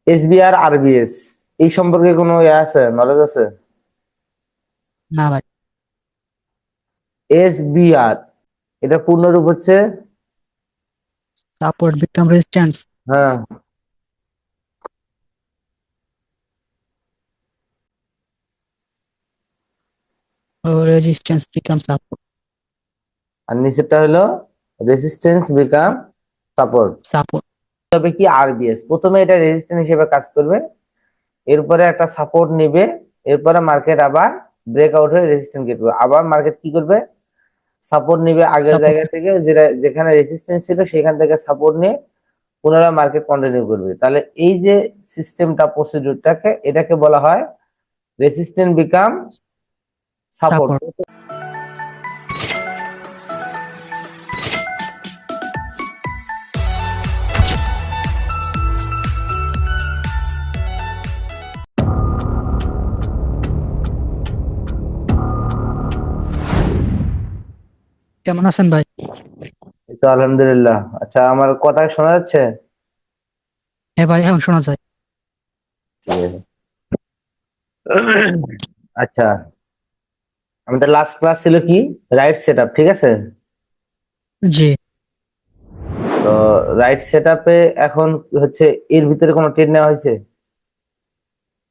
SBR RBS এই সম্পর্কে কোনো ইয়ে আছে, নলেজ আছে? না ভাই। এসবিআর এটা পূর্ণরূপ হচ্ছে? সাপোর্ট বিকাম রেজিস্ট্যান্স হ্যাঁ। ও রেজিস্ট্যান্স বিকাম সাপোর্ট। আর নিচেরটা হলো রেসিস্টেন্স বিকাম সাপোর্ট। সাপোর্ট। তবে কি আরবিএস প্রথমে এটা রেজিস্ট্যান্স হিসেবে কাজ করবে, এরপরে একটা সাপোর্ট নিবে, এরপরে মার্কেট আবার ব্রেকআউট হয়ে রেজিস্ট্যান্স করবে, আবার মার্কেট কি করবে, সাপোর্ট নিবে আগের সাপোর্ট। জায়গা থেকে, যেটা যেখানে রেজিস্ট্যান্স ছিল সেখান থেকে সাপোর্ট নিয়ে পুনরায় মার্কেট কন্টিনিউ করবে। তাহলে এই যে সিস্টেমটা, প্রসিডিউরটাকে, এটাকে বলা হয় রেসিস্ট্যান্স বিকাম সাপোর্ট। সাপোর্ট। কেমন আছেন ভাই? এই তো আলহামদুলিল্লাহ। আচ্ছা, আমার কথা শোনা যাচ্ছে? হ্যাঁ ভাই, এখন শোনা যায়। ঠিক আছে। আচ্ছা, আমাদের লাস্ট ক্লাস ছিল কি, রাইট সেটআপ, ঠিক আছে? জি তো রাইট সেটআপে এখন হচ্ছে এর ভিতরে কোনো ট্রেড নেওয়া হয়েছে?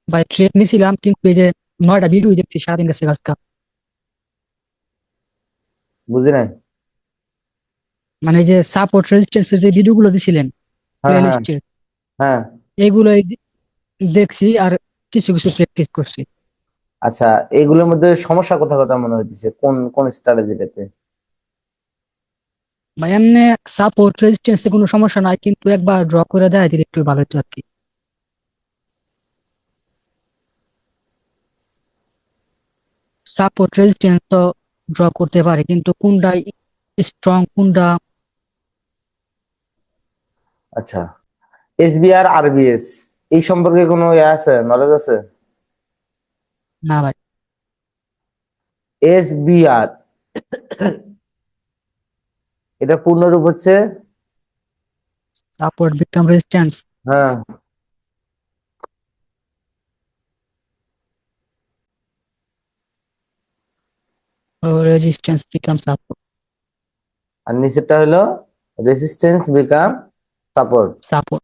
ভাই, ট্রেড নিছিলাম কিন্তু এই যে 9টা ভিডিও দেখছি সারাদিন গেছে আজকে। বুঝি নাই। মানে এই যে সাপোর্ট রেজিস্ট্যান্সের যে ভিডিওগুলো দিছিলেন প্লে হ্যাঁ, হ্যাঁ, লিস্টে, হ্যাঁ। এইগুলোই দেখছি আর কিছু কিছু প্র্যাকটিস করছি। আচ্ছা, এগুলোর মধ্যে সমস্যা কোথায় কোথায় মনে হইতেছে, কোন কোন স্ট্র্যাটেজিটাতে? ভাই এমনি সাপোর্ট রেজিস্ট্যান্সে কোনো সমস্যা নাই, কিন্তু একবার ড্র করে দেয় দিলে একটু ভালো হতো আর কি। সাপোর্ট রেজিস্ট্যান্স তো ড্র করতে পারে, কিন্তু কোনটা স্ট্রং কোনটা। আচ্ছা, এসবিআর আরবিএস এই সম্পর্কে কোনো ইয়ে আছে, নলেজ আছে? না ভাই। এসবিআর এটা পূর্ণরূপ হচ্ছে? সাপোর্ট বিকাম রেজিস্ট্যান্স হ্যাঁ। ও রেজিস্ট্যান্স বিকাম সাপোর্ট। আর নিচেরটা হলো রেসিস্টেন্স বিকাম সাপোর্ট। সাপোর্ট।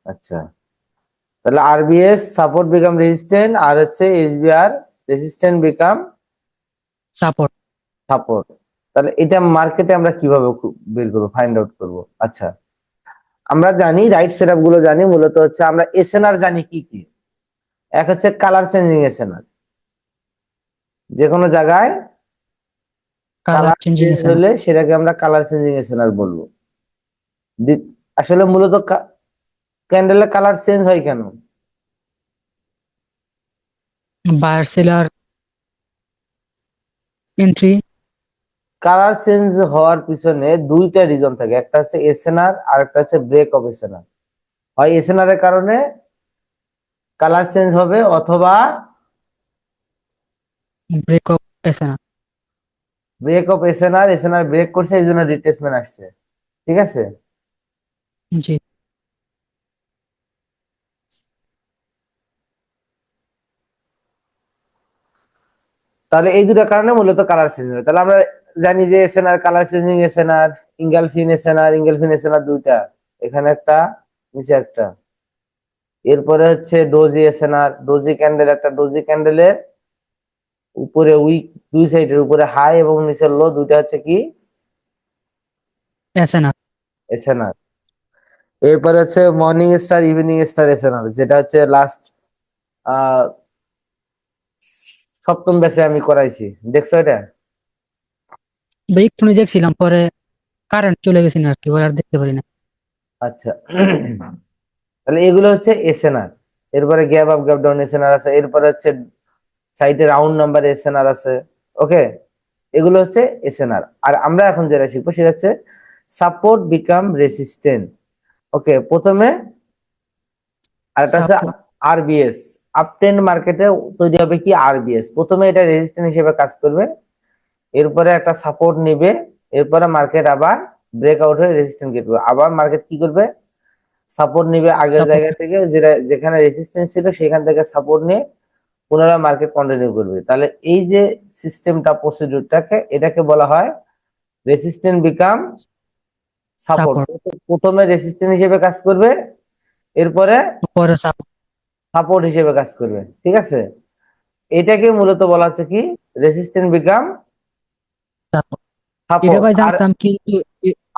আচ্ছা, তাহলে আরবিএস সাপোর্ট বিকাম রেজিস্ট্যান্ট, আর হচ্ছে SBR resistant become support. Support. তাহলে এটা মার্কেটে আমরা কিভাবে বের করবো, ফাইন্ড আউট করবো? আচ্ছা, আমরা জানি রাইট সেটআপ গুলো জানি, মূলত হচ্ছে আমরা এসএনআর জানি কি কি। এক হচ্ছে কালার চেঞ্জিং এসএনআর, যে কোনো জায়গায় কালার কালার চেঞ্জিং চেঞ্জ আছে না? হলে সেটাকে আমরা কালার চেঞ্জিং এসএনআর বলবো। আসলে মূলত ক্যান্ডেলের কালার চেঞ্জ হয় কেন? Buyer seller entry. Colour change হওয়ার পিছনে দুইটা রিজন থাকে, একটা হচ্ছে এসএনআর আর একটা হচ্ছে ব্রেক অফ এসএনআর। হয় এসএনআর এর কারণে কালার চেঞ্জ হবে, অথবা ব্রেক অফ আছে না? Break off SNR, SNR break করছে এই জন্য রিট্রেসমেন্ট আসছে, ঠিক আছে? জি। তাহলে এই দুটো কারণে মূলত কালার চেঞ্জ হয়। তাহলে আমরা জানি যে SNR, colour changing SNR, engulfing SNR, engulfing SNR দুইটা, এখানে একটা, নিচে একটা। এরপরে হচ্ছে ডোজি এসএনআর, ডোজি ক্যান্ডেল, একটা ডোজি ক্যান্ডেলের উপরে উইক, দুই সাইডের উপরে হাই এবং নিচের লো, দুইটা হচ্ছে কি, আছে না? এসএনআর। এরপরে হচ্ছে morning star, evening star SNR, যেটা হচ্ছে লাস্ট সপ্তম ব্যাচে আমি করাইছি, দেখছো এটা? ভাই একটু দেখছিলাম, পরে কারেন্ট চলে গেছে না আর কি, পরে আর দেখতে পারি না। আচ্ছা, তাহলে এগুলো হচ্ছে এসএনআর। এরপরে gap up gap down SNR আছে, এরপরে হচ্ছে সাইটে রাউন্ড নাম্বার এসএনআর আছে। ওকে, এগুলো হচ্ছে এসএনআর। আর আমরা এখন যেটা শিখবো সেটা হচ্ছে সাপোর্ট বিকাম রেসিস্ট্যান্ট। ওকে, প্রথমে আরেকটা হচ্ছে সাপোর্ট। আরবিএস। আপ ট্রেন্ড মার্কেটে তৈরি হবে কি আরবিএস, প্রথমে এটা রেজিস্ট্যান্স হিসেবে কাজ করবে, এরপরে একটা সাপোর্ট নিবে, এরপরে মার্কেট আবার ব্রেকআউট হয়ে রেজিস্ট্যান্স ক্রিয়েট করবে, আবার মার্কেট কি করবে, সাপোর্ট নিবে আগের সাপোর্ট জায়গা থেকে, যেটা যেখানে রেজিস্ট্যান্স ছিল সেখান থেকে সাপোর্ট নিয়ে পুনরায় মার্কেট কন্টিনিউ করবে। তাহলে এই যে সিস্টেমটা, প্রসিডিউরটাকে, এটাকে বলা হয় রেজিস্ট্যান্স বিকাম সাপোর্ট। সাপোর্ট প্রথমে রেজিস্ট্যান্স হিসেবে কাজ করবে, এরপরে পরে সাপোর্ট। সাপোর্ট হিসেবে কাজ করবে, ঠিক আছে। এটাকে মূলত বলা হচ্ছে কি রেজিস্ট্যান্স বিকাম এটা সাপোর্ট ভাই আর জানতাম, কিন্তু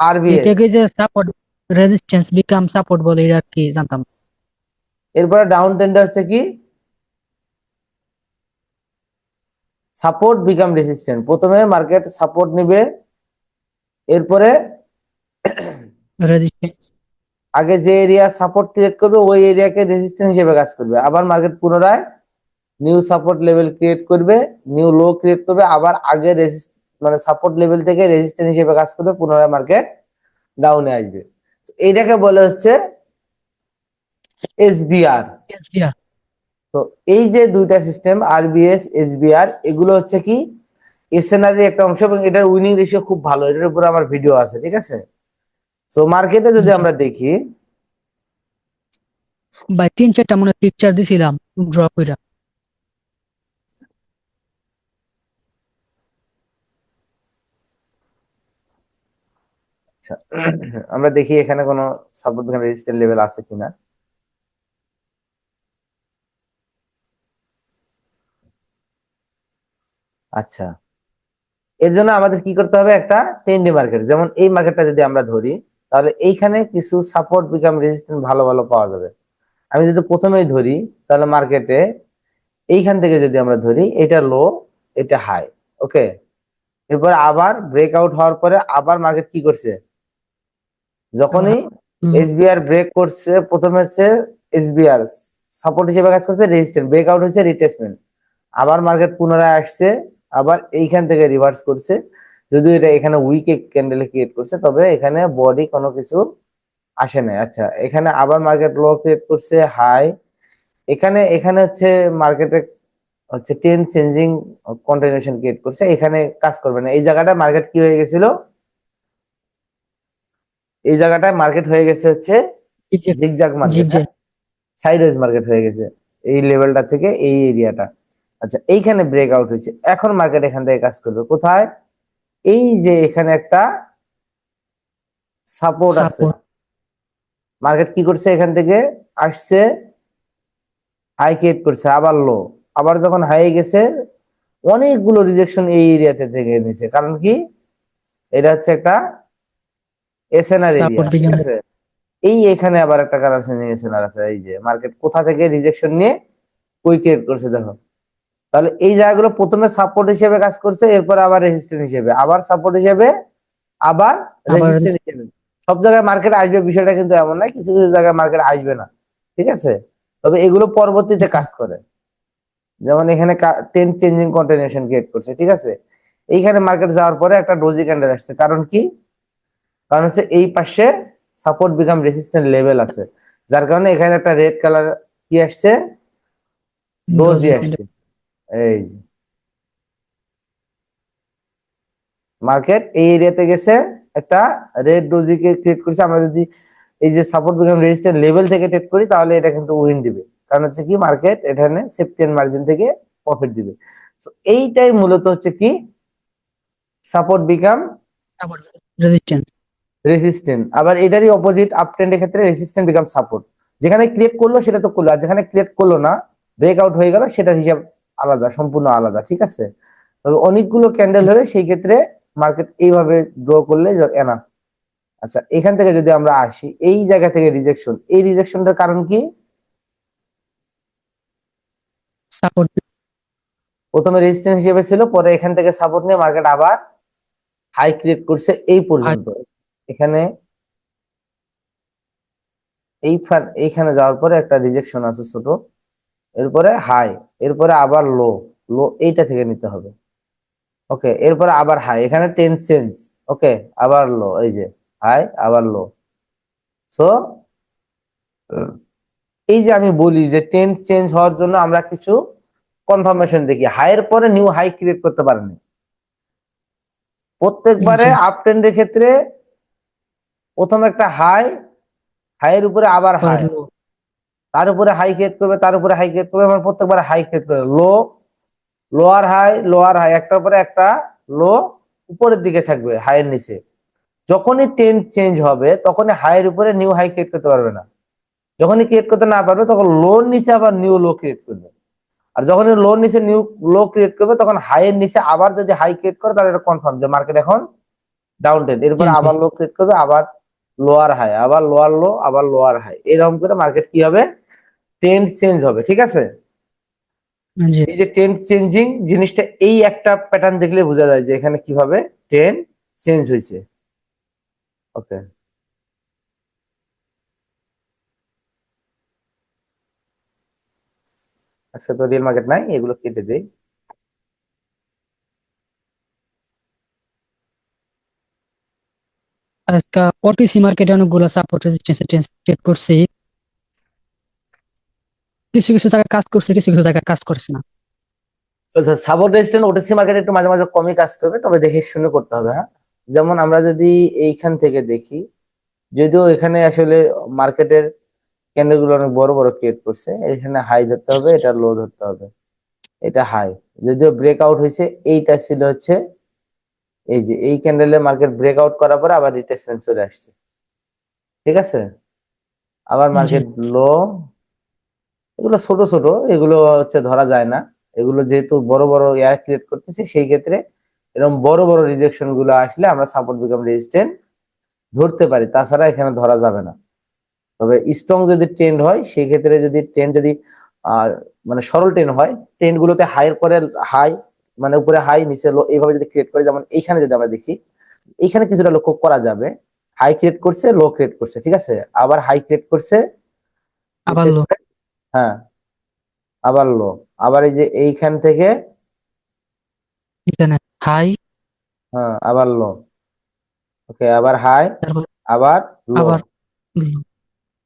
আরবিএস। এটাকে যে সাপোর্ট, রেজিস্ট্যান্স বিকাম সাপোর্ট বলে, এটা কি জানতাম না। এরপরে ডাউন ট্রেন্ডে হচ্ছে কি সাপোর্ট বিকাম রেজিস্ট্যান্স, প্রথমে মার্কেট সাপোর্ট নিবে, এরপরে রেজিস্ট্যান্স। আগে যে এরিয়া সাপোর্ট ক্রিয়েট করবে ওই এরিয়াকে রেজিস্ট্যান্স হিসেবে কাজ করবে, আবার মার্কেট পুনরায় নিউ সাপোর্ট লেভেল ক্রিয়েট করবে, নিউ লো ক্রিয়েট করবে, আবার আগে মানে সাপোর্ট লেভেল থেকে রেজিস্ট্যান্স হিসেবে কাজ করবে, পুনরায় মার্কেট ডাউনে আসবে। তো এইটাকে বলে হচ্ছে এসবিআর। এসবিআই। তো এই যে দুইটা সিস্টেম আরবিএস এসবিআর, এগুলো হচ্ছে কি এসএনআর একটা অংশ, এবং এটার উইনিং রেশিও খুব ভালো, এটার উপরে আমার ভিডিও আছে, ঠিক আছে। তো মার্কেটে যদি আমরা দেখি, ভাই 3-4টা মনে পিকচার দিছিলাম ড্র কইরা। আচ্ছা, আমরা দেখি এখানে কোনো সাপোর্ট রেজিস্ট্যান্স লেভেল আছে কিনা। আচ্ছা, এর জন্য আমাদের কি করতে হবে, একটা ট্রেন্ডি মার্কেট, যেমন এই মার্কেটটা যদি আমরা ধরি, তাহলে এইখানে কিছু সাপোর্ট বিকাম রেজিস্ট্যান্স ভালো ভালো পাওয়া যাবে। আমি যদি প্রথমেই ধরি, তাহলে মার্কেটে এইখান থেকে যদি আমরা ধরি, এটা লো, এটা হাই, ওকে। এরপর আবার ব্রেকআউট হওয়ার পরে আবার মার্কেট কি করছে, আবার যখনই উম, এসবিআর ব্রেক করছে, প্রথমে হচ্ছে এসবিআর সাপোর্ট হিসেবে কাজ করছে, রেজিস্ট্যান্স ব্রেকআউট হচ্ছে রিটেস্টমেন্ট, আবার মার্কেট পুনরায় আসছে, আবার এইখান থেকে রিভার্স করছে, যদিও এটা এখানে উইকে ক্যান্ডেল ক্রিয়েট করছে, তবে এখানে বডি কোনো কিছু আসে নাই। আচ্ছা, এখানে আবার মার্কেট লো ক্রিয়েট করছে, হাই, এখানে এখানে হচ্ছে মার্কেটে হচ্ছে টেন চেঞ্জিং কন্টিনিউশন ক্রিয়েট করছে, এখানে কাজ করবে না, এই জায়গাটা মার্কেট কি হয়ে গেছিল, এই জায়গাটায় মার্কেট হয়ে গেছে হচ্ছে জিগজ্যাগ। জিগজাগ মার্কেট, হ্যাঁ, জিগজ্যাগ। সাইডওয়েজ মার্কেট হয়ে গেছে এই লেভেলটা থেকে এই এরিয়াটা। আচ্ছা, এইখানে ব্রেকআউট হয়েছে, এখন মার্কেট এখান থেকে কাজ করবে কোথায়, এই যে এখানে একটা সাপোর্ট আছে, সাপোর্ট। মার্কেট কি করছে, এখান থেকে আসছে, হাই ক্রিয়েট করছে, আবার লো, আবার যখন হাই গেছে, অনেকগুলো রিজেকশন এই এরিয়াতে থেকে নিছে, কারণ কি এটা হচ্ছে একটা এসএনআর এরিয়া, সাপোর্ট ঠিক বিকাম। আছে। এই এখানে আবার একটা কালার চেঞ্জিং এসএনআর আছে, এই যে মার্কেট কোথা থেকে রিজেকশন নিয়ে কুইক ক্রিয়েট করছে দেখো। তাহলে এই জায়গাগুলো প্রথমে সাপোর্ট হিসেবে কাজ করছে, এরপর আবার রেজিস্ট্যান্স হিসেবে, আবার সাপোর্ট হিসেবে, আবার আবার রেজিস্ট্যান্স হিসেবে। সব জায়গায় মার্কেট আসবে বিষয়টা কিন্তু এমন নয়, কিছু কিছু জায়গায় মার্কেট আসবে না, ঠিক আছে। তবে এগুলো পরবর্তীতে কাজ করে, যেমন এখানে টেন চেঞ্জিং কন্টিনিউশন ক্রিয়েট করছে, ঠিক আছে। এইখানে মার্কেট যাওয়ার পরে একটা ডোজি ক্যান্ডেল আসছে, কারণ কি, কারণ হচ্ছে এই পাশে সাপোর্ট বিকাম রেজিস্ট্যান্ট লেভেল আছে, যার কারণে এখানে একটা রেড কালার কি আসছে, ডোজি ডজি ক্যান্ডেল। আসছে। এই যে মার্কেট এই এরিয়াতে গেছে, একটা রেড ডোজিকে ক্রিয়েট করছে, আমরা যদি এই যে সাপোর্ট বিকাম রেজিস্ট্যান্ট লেভেল থেকে ট্রেড করি, তাহলে এটা কিন্তু উইন দিবে, কারণ হচ্ছে কি মার্কেট এখানে সেফটি এন্ড মার্জিন থেকে প্রফিট দিবে। তো এইটাই মূলত হচ্ছে কি support become support resistance. Resistant. আবার এটারই অপোজিট আপ ট্রেন্ডের ক্ষেত্রে রেজিস্ট্যান্ট বিকাম সাপোর্ট, যেখানে ক্রিয়েট করলো সেটা তো করলো, আর যেখানে ক্রিয়েট করলো না, ব্রেকআউট হয়ে গেল, সেটার হিসাব আলাদা, সম্পূর্ণ আলাদা, ঠিক আছে। তবে অনেকগুলো ক্যান্ডেল হলে সেই ক্ষেত্রে মার্কেট এইভাবে ড্র করলে এনা। আচ্ছা, এখান থেকে যদি আমরা আসি, এই জায়গা থেকে রিজেকশন, এই রিজেকশনটার কারণ কি, সাপোর্ট। প্রথমে রেজিস্ট্যান্স হিসেবে ছিল, পরে এখান থেকে সাপোর্ট নিয়ে মার্কেট আবার হাই ক্রিয়েট করছে এই পর্যন্ত, এখানে এইখানে যাওয়ার পরে একটা রিজেকশন আছে ছোট, এরপরে হাই, এরপরে আবার লো, লো এইটা থেকে নিতে হবে, ওকে। এরপরে আবার হাই, এখানে টেন চেঞ্জ, ওকে, আবার লো, এই যে হাই আবার লো। সো এই যে আমি বলি যে ট্রেন্ড চেঞ্জ হওয়ার জন্য আমরা কিছু কনফার্মেশন দেখি, হাইয়ের পরে নিউ হাই ক্রিয়েট করতে পারেনি প্রত্যেকবারে। জি আপ ট্রেন্ডের ক্ষেত্রে প্রথম একটা হাই, হাইয়ের উপরে আবার হাই, পারলো। তার উপরে হাই ক্রিয়েট করবে, তার উপরে হাই ক্রিয়েট করবে, মানে প্রত্যেকবার হাই ক্রিয়েট করবে, লো, লোয়ার হাই, লোয়ার হাই, একটার পরে একটা লো উপরের দিকে থাকবে হাইয়ের নিচে। যখনই ট্রেন্ড চেঞ্জ হবে তখনই হাইয়ের উপরে নিউ হাই ক্রিয়েট করতে পারবে না। যখনই ক্রিয়েট করতে না পারবে তখন লোর নিচে আবার নিউ লো ক্রিয়েট করবে। আর যখনই লোর নিচে নিউ লো ক্রিয়েট করবে তখন হাইয়ের নিচে আবার যদি হাই ক্রিয়েট করে তাহলে এটা কনফার্ম যে মার্কেট এখন ডাউন ট্রেন্ড। এরপরে চেঞ্জ আবার লো ক্রিয়েট করবে, আবার লোয়ার হাই, আবার লোয়ার লো, আবার লোয়ার হাই, এরকম করে মার্কেট কি হবে, ট্রেন্ড চেঞ্জ হবে। ঠিক আছে, জি এই যে ট্রেন্ড চেঞ্জিং জিনিসটা, এই একটা প্যাটার্ন দেখলে বোঝা যায় যে এখানে কিভাবে ট্রেন্ড চেঞ্জ হয়েছে। ওকে, আচ্ছা তো রিয়েল মার্কেট নাই, এগুলো কেটে দেই। আজকে ওটিসি মার্কেটে অনেকগুলো সাপোর্ট রেজিস্ট্যান্স ট্রেড করছি, কিছু কিছু জায়গায় কাজ করছে, কিছু কিছু জায়গায় কাজ করছে না। সাপোর্ট রেজিস্ট্যান্স ওটিসি মার্কেট একটু মাঝে মাঝে কমই কাজ করবে, তবে দেখে শুনে করতে হবে। হ্যাঁ, যেমন আমরা যদি এইখান থেকে দেখি, যদিও এখানে আসলে মার্কেটের ক্যান্ডেল গুলো অনেক বড় বড় ক্রিয়েট করছে, এখানে হাই ধরতে হবে, এটা লো ধরতে হবে, এটা হাই, যদিও ব্রেকআউট হয়েছে, এইটা ছিল হচ্ছে এই যে এই ক্যান্ডেলে মার্কেট ব্রেকআউট করার পরে আবার রিট্রেসমেন্ট চলে আসছে। ঠিক আছে, আবার জি মার্কেট লো, এগুলো ছোট ছোট, এগুলো হচ্ছে ধরা যায় না। এগুলো যেহেতু বড় বড় এয়ার ক্রিয়েট করতেছে, সেই ক্ষেত্রে এরকম বড় বড় রিজেকশন গুলো আসলে আমরা সাপোর্ট বিকাম রেজিস্ট্যান্ট ধরতে পারি, তাছাড়া এখানে ধরা যাবে না। তবে স্ট্রং যদি ট্রেন্ড হয়, সেই ক্ষেত্রে যদি ট্রেন্ড যদি আহ মানে সরল ট্রেন্ড হয়, ট্রেন্ড গুলোতে হাইয়ের পরে হাই, মানে উপরে হাই নিচে লো, এইভাবে যদি ক্রিয়েট করে, যেমন এইখানে যদি আমরা দেখি, এইখানে কিছুটা লক্ষ্য করা যাবে, হাই ক্রিয়েট করছে, লো ক্রিয়েট করছে, ঠিক আছে, আবার হাই ক্রিয়েট করছে, আবার লো, রিট্রেসমেন্ট, হ্যাঁ, আবার লো, আবার এই যে এইখান থেকে, এখানে হাই, হ্যাঁ, আবার লো, ওকে, আবার হাই, তারপর আবার লো, আবার লো।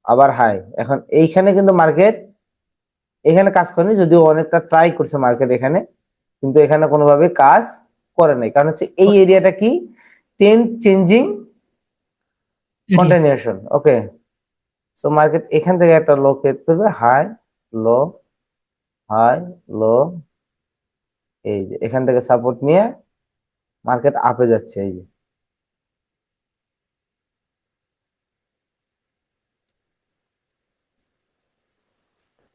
আবার হাই। এখন এইখানে কিন্তু মার্কেট এখানে কাজ করেনি, যদিও অনেকটা ট্রাই করছে মার্কেট এখানে, কিন্তু এখানে কোনোভাবে কাজ করে নাই, কারণ হচ্ছে এই এরিয়াটা কি, ট্রেন্ড চেঞ্জিং এরিয়া কন্টিনিউশন। ওকে, সো মার্কেট এখান থেকে একটা লো ক্রিয়েট করবে, হাই, লো, হাই, লো, এই যে এখান থেকে সাপোর্ট নিয়ে মার্কেট আপে যাচ্ছে, এই যে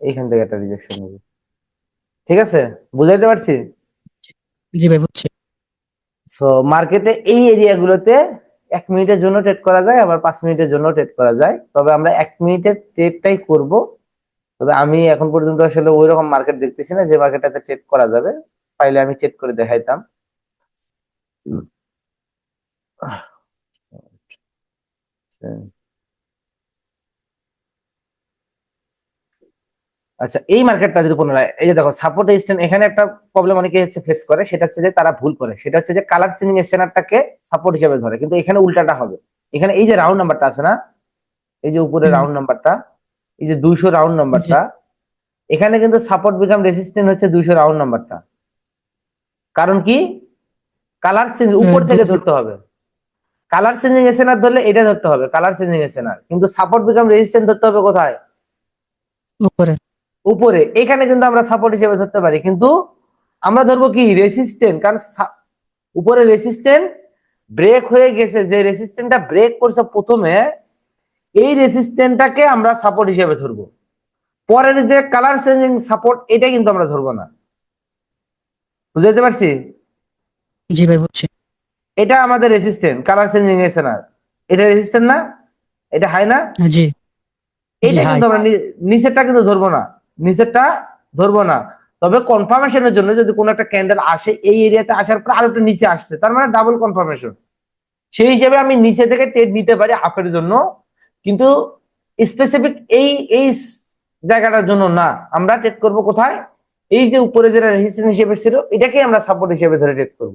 এইখান থেকে একটা রিজেকশন নেবে। ঠিক আছে, বুঝাইতে পারছি? জি ভাই বুঝছি। সো মার্কেটে এই এরিয়াগুলোতে 1 মিনিটের জন্য ট্রেড করা যায়, আবার 5 মিনিটের জন্য ট্রেড করা যায়, তবে আমরা 1 মিনিটের ট্রেডটাই করব। তবে আমি এখন পর্যন্ত আসলে ওই রকম মার্কেট দেখতেছি না যে মার্কেটটাতে ট্রেড করা যাবে, পাইলে আমি ট্রেড করে দেখাইতাম। আচ্ছা, এই মার্কেটটা যদি পুনরায়, এই যে দেখো সাপোর্ট রেজিস্ট্যান্স, এখানে একটা প্রবলেম অনেকে হচ্ছে ফেস করে, সেটা হচ্ছে যে তারা ভুল করে, সেটা হচ্ছে যে কালার চেঞ্জিং এসএনআরটাকে সাপোর্ট হিসেবে ধরে, কিন্তু এখানে উল্টাটা হবে। এখানে এই যে রাউন্ড নাম্বারটা আছে না, এই যে উপরে হুম, রাউন্ড নাম্বারটা, এই যে 200 রাউন্ড জি নাম্বারটা, এখানে কিন্তু সাপোর্ট বিকাম রেসিস্ট্যান্ট হচ্ছে 200 রাউন্ড নাম্বারটা। কারণ কি, কালার চেঞ্জ উপর থেকে দুই ধরতে হবে, কালার চেঞ্জিং এসএনআর ধরলে এটা ধরতে হবে কালার চেঞ্জিং এসএনআর, কিন্তু সাপোর্ট বিকাম রেজিস্ট্যান্ট ধরতে হবে কোথায়, উপরে। উপরে। এখানে কিন্তু আমরা সাপোর্ট হিসেবে ধরতে পারি, কিন্তু আমরা ধরবো কি রেসিস্ট্যান্ট, কারণ উপরে রেসিস্ট্যান্ট ব্রেক হয়ে গেছে, যে রেসিস্ট্যান্টটা ব্রেক করছে প্রথমে, এই রেসিস্ট্যান্টটাকে আমরা সাপোর্ট হিসেবে ধরবো। পরের যে কালার চেঞ্জিং সাপোর্ট, এটা কিন্তু আমরা ধরবো না। বুঝাইতে পারছি? জি ভাই বুঝছি। এটা আমাদের রেসিস্ট্যান্ট, কালার চেঞ্জিং এসে না, এটা রেসিস্ট্যান্ট না, এটা হাই না, জি জি এটা হাই। কিন্তু আমরা নিচেরটা কিন্তু ধরবো না, নিচেরটা ধরবো না। তবে কনফার্মেশনের জন্য যদি কোনো একটা ক্যান্ডেল আসে, এই এরিয়াতে আসার পর আরো একটু নিচে আসছে, তার মানে ডাবল কনফার্মেশন, সেই হিসেবে আমি নিচে থেকে ট্রেড নিতে পারি হাফের জন্য, কিন্তু স্পেসিফিক এই এই জায়গাটার জন্য না। আমরা ট্রেড করব কোথায়, এই যে উপরে যেটা রেজিস্ট্যান্স হিসেবে ছিল, এটাকে আমরা সাপোর্ট হিসেবে ধরে ট্রেড করব।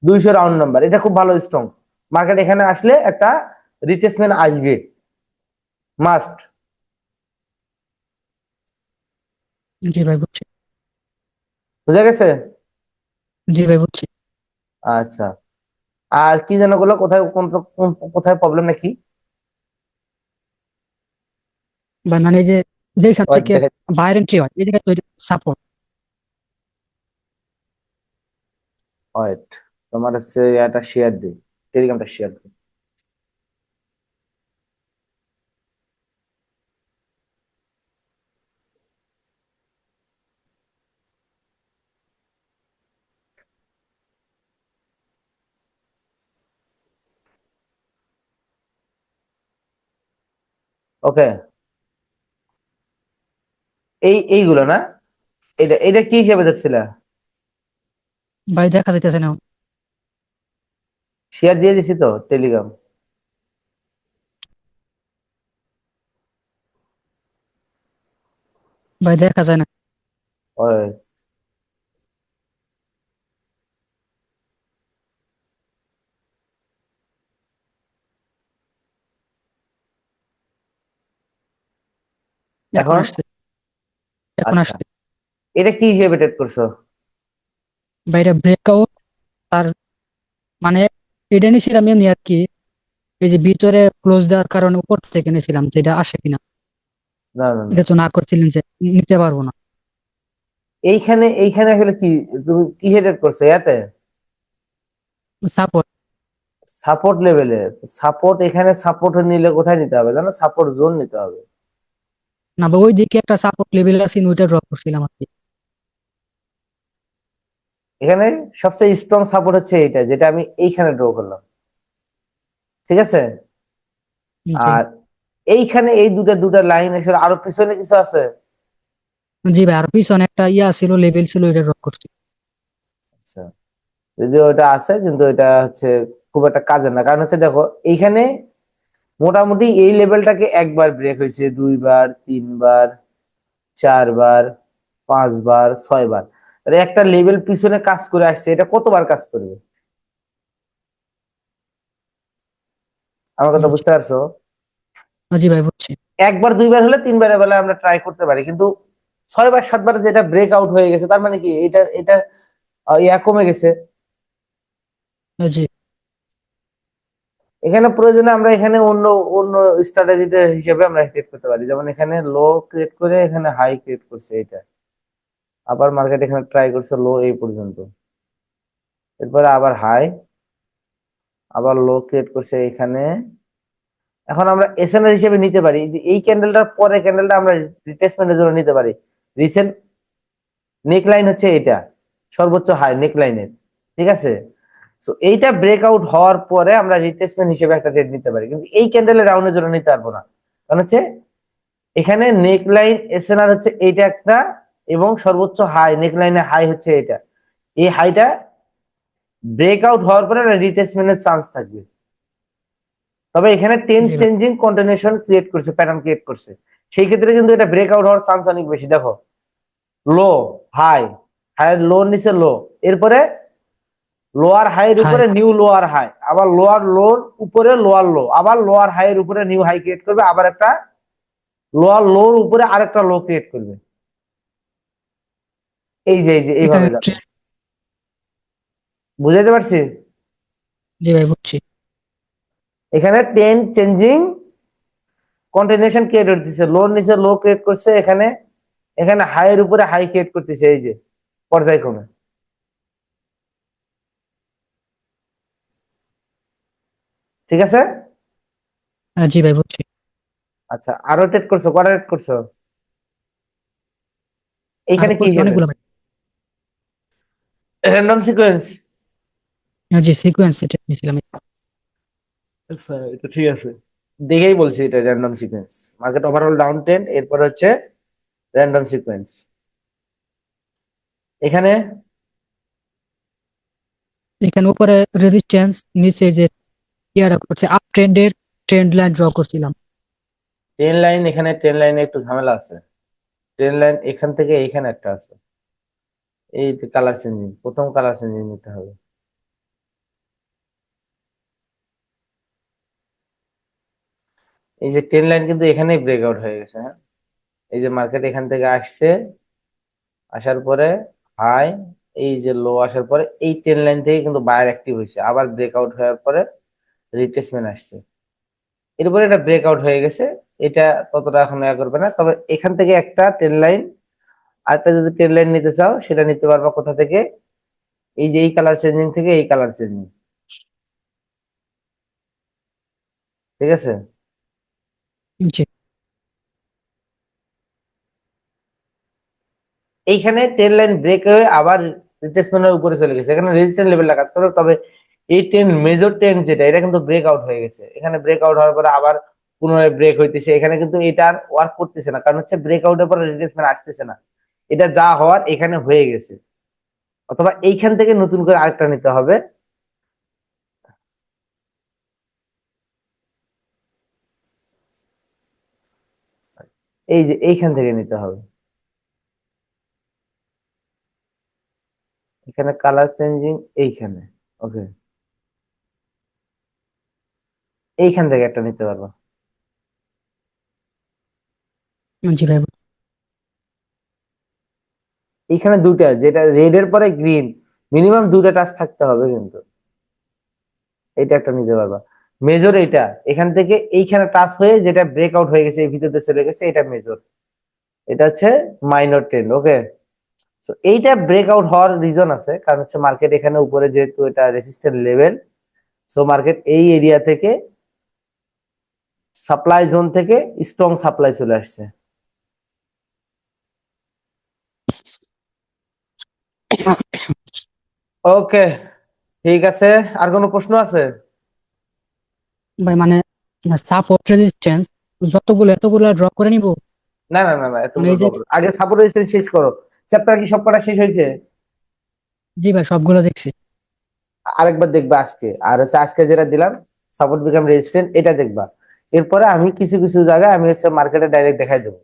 200 রাউন্ড নাম্বার, এটা খুব ভালো স্ট্রং মার্কেট, এখানে আসলে একটা রিট্রেসমেন্ট আসবে, মাস্ট। জি ভাই বুঝছি। বুঝা গেছে? জি ভাই বুঝছি। আচ্ছা, আর কি যেন গুলো, কোথায় কোথায় প্রবলেম নাকি? বা মানে এই যে যেখান ওয়েট থেকে দেখে, বাইরে এন্ট্রি হয় এই জায়গায় সাপোর্ট। ওয়েট, তোমার হচ্ছে এটা শেয়ার দিই, টেলিগ্রামটা শেয়ার দিই। ওকে, এইগুলো না, এটা এটা কি হিসেবে দেখছিলা? ভাই দেখা যাইতেছে না। শেয়ার দিয়ে দিছি তো টেলিগ্রাম। ভাই দেখা যায় না। ওই, এখন এখন? আসছে। এখন আচ্ছা, আসছে। এটা কি হিসেবে ট্রেড করছো? বাইরে ব্রেকআউট। আর মানে এটা নিয়েছিলাম এমনি আর কি। এই যে ভিতরে ক্লোজ দেওয়ার কারণে উপর থেকে নিয়েছিলাম যেটা আসে কিনা। না না না, এটা তো না করছিলেন যে নিতে পারবো না। এইখানে এইখানে আসলে কি, তুমি কি ট্রেড করছো ইয়াতে? সাপোর্ট। সাপোর্ট লেভেলে? সাপোর্ট, এখানে সাপোর্ট নিলে কোথায় নিতে হবে জানো? সাপোর্ট জোন নিতে হবে। না বা ওই দিকে একটা সাপোর্ট লেভেল আছে ওইটা ড্রপ করছিলাম আর কি। এখানে সবচেয়ে স্ট্রং সাপোর্ট হচ্ছে এইটা, যেটা আমি এইখানে ড্র করলাম, ঠিক আছে? জি। আর এইখানে এই দুটা দুটা লাইন আসলে আরো পিছনে কিছু আছে। জি ভাই আর পিছনে একটা ইয়া ছিল লেভেল ছিল ওইটা ড্রপ করছি। আচ্ছা, যদিও ওটা আছে কিন্তু এটা হচ্ছে খুব একটা কাজের না, কারণ হচ্ছে দেখো এইখানে মোটামুটি এই লেভেলটাকে একবার ব্রেক হয়েছে, দুইবার, তিনবার, চারবার, পাঁচবার, ছয়বার। আরে একটা লেভেল পিছনে কাজ করে আসছে, এটা কতবার কাজ করবে? আমার কথা জি। বুঝতে পারছো? জি ভাই বুঝছি। একবার দুইবার হলে তিনবারের বেলা আমরা ট্রাই করতে পারি, কিন্তু ছয়বার সাতবার যেটা ব্রেক আউট হয়ে গেছে, তার মানে কি এটা এটা ইয়া কমে গেছে। জি। এখানে প্রয়োজনে আমরা এখানে অন্য অন্য স্ট্র্যাটেজিতে হিসেবে আমরা ক্রিয়েট করতে পারি, যেমন এখানে লো ক্রিয়েট করে এখানে হাই ক্রিয়েট করছে এটা, আবার মার্কেট এখানে ট্রাই করছে লো এই পর্যন্ত, এরপরে আবার হাই, আবার লো ক্রিয়েট করছে এখানে। এখন আমরা এসএনআর হিসেবে নিতে পারি যে এই ক্যান্ডেলটার পরে ক্যান্ডেলটা আমরা রিট্রেসমেন্টের জন্য নিতে পারি। রিসেন্ট নেক লাইন হচ্ছে এটা, সর্বোচ্চ হাই নেক লাইনের, ঠিক আছে? সো এইটা ব্রেকআউট হওয়ার পরে আমরা রিট্রেসমেন্ট হিসেবে একটা ট্রেড নিতে পারি, কিন্তু এই ক্যান্ডেলের রাউন্ডের জন্য নিতে পারবো না। কারণ হচ্ছে এখানে নেক লাইন এসএনআর হচ্ছে এইটা একটা, এবং সর্বোচ্চ হাই নেক লাইনের হাই হচ্ছে এটা। এই হাইটা ব্রেকআউট হওয়ার পরে রিট্রেসমেন্টের চান্স থাকবে। তবে এখানে টেন জি ভাই। চেঞ্জিং কন্টিনিউশন ক্রিয়েট করছে, প্যাটার্ন ক্রিয়েট করছে, সেই ক্ষেত্রে কিন্তু এটা ব্রেকআউট হওয়ার চান্স অনেক বেশি। দেখো, লো, হাই, হাই, লো নিচে লো, এরপরে লোয়ার হাইয়ের হাই। উপরে নিউ লোয়ার হাই, আবার লোয়ার লোর উপরে লোয়ার লো, আবার লোয়ার হাইয়ের উপরে নিউ হাই ক্রিয়েট করবে, আবার একটা লোয়ার লোর উপরে আরেকটা লো ক্রিয়েট করবে। এই যে এখানে এইভাবে যাবে। বুঝাইতে পারছি? জি ভাই বুঝছি। এখানে টেন চেঞ্জিং কন্টিনিউশন ক্রিয়েট করতেছে, লোর নিচে লো ক্রিয়েট করছে এখানে, এখানে হাইয়ের উপরে হাই ক্রিয়েট করতেছে, এই যে পর্যায়ক্রমে, ঠিক আছে? জি ভাই বুঝছি। আচ্ছা, আরো ট্রেড করছো, কটা ট্রেড করছো? আরো এইখানে কি করছি হিসেবে? অনেকগুলো ভাই। Random sequence? জি সিকোয়েন্স এটা নিয়েছিলাম। আচ্ছা, এটা ঠিক আছে, দেখেই বলছি এটা random sequence. Market overall down trend, এরপর হচ্ছে র্যান্ডম সিকোয়েন্স। এখানে এখানে উপরে রেজিস্ট্যান্স নিচে যে ইয়াটা করছে আপ ট্রেন্ডের ট্রেন্ড লাইন ড্র করছিলাম। ট্রেন লাইন, এখানে ট্রেন লাইনে একটু ঝামেলা আছে। ট্রেন লাইন এখান থেকে এইখানে একটা আছে, এই কালার চেঞ্জিং, প্রথম কালার চেঞ্জিং নিতে হবে। এই যে ট্রেন লাইন কিন্তু এখানেই ব্রেকআউট হয়ে গেছে, হ্যাঁ, এই যে মার্কেট এখান থেকে আসছে, আসার পরে হাই, এই যে লো আসার পরে এই ট্রেন লাইন থেকে কিন্তু বায়ার অ্যাক্টিভ হয়েছে, আবার ব্রেকআউট হওয়ার পরে রিট্রেসমেন্ট আসছে, এরপরে এটা ব্রেকআউট হয়ে গেছে। এটা ততটা এখন ইয়া করবে না, তবে এখান থেকে একটা ট্রেন লাইন, আরেকটা যদি ট্রেন লাইন নিতে চাও সেটা নিতে পারবা কোথা থেকে, এই যে এই কালার চেঞ্জিং থেকে এই কালার চেঞ্জিং, ঠিক আছে। জি। এইখানে ট্রেন লাইন ব্রেক হয়ে আবার রিট্রেসমেন্টের উপরে চলে গেছে, এখানে রেজিস্ট্যান্ট লেভেলটা কাজ করবে, তবে এই ট্রেন মেজর ট্রেন যেটা এটা কিন্তু ব্রেক আউট হয়ে গেছে, এখানে ব্রেক আউট হওয়ার পরে আবার পুনরায় ব্রেক হইতেছে, এখানে কিন্তু এটা আর ওয়ার্ক করতেছে না, কারণ হচ্ছে ব্রেক আউটের পরে রিট্রেসমেন্ট আসতেছে না, এটা যা হওয়ার এখানে হয়ে গেছে। অথবা এইখান থেকে নতুন করে আরেকটা নিতে হবে, এই যে এইখান থেকে নিতে হবে, এখানে কালার চেঞ্জিং এইখানে, ওকে, এইখান থেকে একটা নিতে পারবো। জি ভাই। এইখানে দুটা, যেটা রেড এর পরে গ্রিন, মিনিমাম দুটা টাচ থাকতে হবে কিন্তু, এটা একটা নিতে পারবা। মেজর এইটা, এখান থেকে এইখানে টাচ হয়ে যেটা ব্রেকআউট হয়ে গেছে এই ভিতরে চলে গেছে, এটা মেজর, এটা হচ্ছে মাইনর ট্রেন্ড, ওকে। তো এইটা ব্রেকআউট হওয়ার রিজন আছে, কারণ হচ্ছে মার্কেট এখানে উপরে যেহেতু এটা রেসিস্ট্যান্ট লেভেল, সো মার্কেট এই এরিয়া থেকে সাপ্লাই জোন থেকে স্ট্রং সাপ্লাই চলে আসছে। ওকে, ঠিক আছে, আর কোনো প্রশ্ন আছে? ভাই মানে সাপোর্ট রেজিস্ট্যান্স যতগুলো এতগুলো ড্রপ করে নিব? না না না না, মানে এতগুলো এই যে, ডবল, আগে সাপোর্ট রেজিস্ট্যান্স শেষ করো। চ্যাপ্টার কি সবকটা শেষ হয়েছে? জি ভাই সবগুলো দেখছি। আরেকবার দেখবা আজকে, আর হচ্ছে আজকে যেটা দিলাম সাপোর্ট বিকাম রেজিস্ট্যান্ট, এটা দেখবা। এরপরে আমি কিছু কিছু জায়গায় আমি হচ্ছে মার্কেটে ডাইরেক্ট দেখাই দেবো,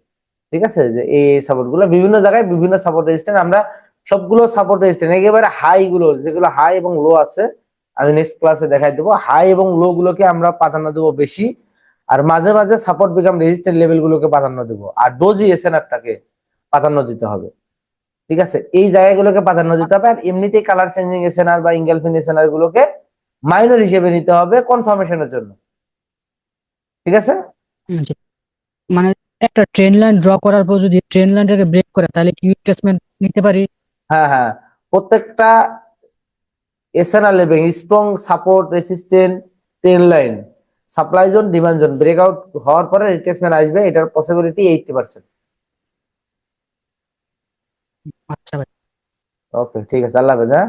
ঠিক আছে, যে এই সাপোর্ট গুলো বিভিন্ন জায়গায় বিভিন্ন সাপোর্ট রেজিস্ট্যান্ট, আমরা সবগুলো সাপোর্ট রেজিস্ট্যান্ট একেবারে হাই গুলো যেগুলো হাই এবং লো আছে আমি নেক্সট ক্লাসে দেখাই দেবো, হাই এবং লো গুলোকে আমরা প্রাধান্য দেবো বেশি, আর মাঝে মাঝে সাপোর্ট বিকাম রেজিস্ট্যান্ট লেভেল গুলোকে প্রাধান্য দেবো, আর ডোজি এসএনআরটাকে প্রাধান্য দিতে হবে, ঠিক আছে, এই জায়গাগুলোকে প্রাধান্য দিতে হবে। আর এমনিতেই কালার চেঞ্জিং এসএনআর বা ইঙ্গেলফিন এসএনআর গুলোকে মাইনর হিসেবে নিতে হবে কনফার্মেশনের জন্য, ঠিক আছে। জি। মানে একটা ট্রেন লাইন ড্র করার পর যদি ট্রেন লাইনটাকে ব্রেক করে তাহলে কি রিট্রেসমেন্ট নিতে পারি? হ্যাঁ হ্যাঁ, প্রত্যেকটা SNR level strong support resistant train line supply zone demand zone breakout হওয়ার পরে রিট্রেসমেন্ট আসবে, এটার পসিবিলিটি 80%। আচ্ছা ভাই। ওকে, ঠিক আছে, আল্লাহ হাফেজ, হ্যাঁ।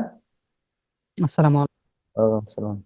আসসালামু আলাইকুম। ওয়ালাইকুম আসসালাম।